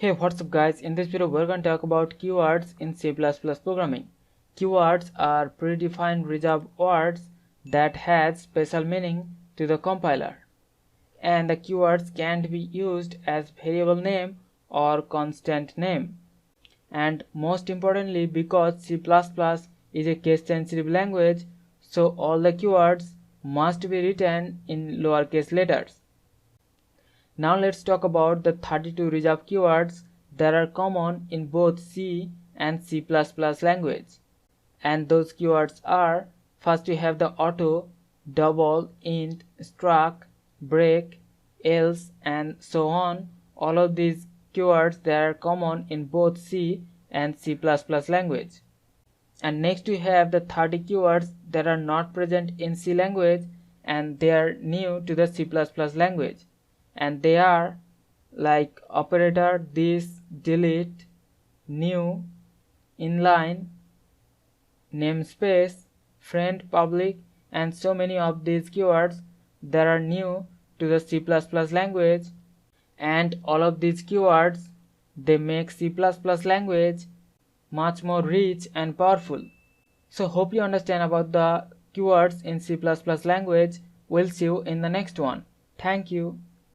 Hey, what's up guys? In this video we're going to talk about keywords in C++ programming. Keywords are predefined reserved words that has special meaning to the compiler. And the keywords can't be used as variable name or constant name. And most importantly, because C++ is a case sensitive language, so all the keywords must be written in lowercase letters. Now let's talk about the 32 reserved keywords that are common in both C and C++ language. And those keywords are: first we have the auto, double, int, struct, break, else, and so on. All of these keywords that are common in both C and C++ language. And next we have the 30 keywords that are not present in C language and they are new to the C++ language. And they are like operator, this, delete, new, inline, namespace, friend, public, and so many of these keywords that are new to the C++ language. And all of these keywords, they make C++ language much more rich and powerful. So hope you understand about the keywords in C++ language. We'll see you in the next one. Thank you.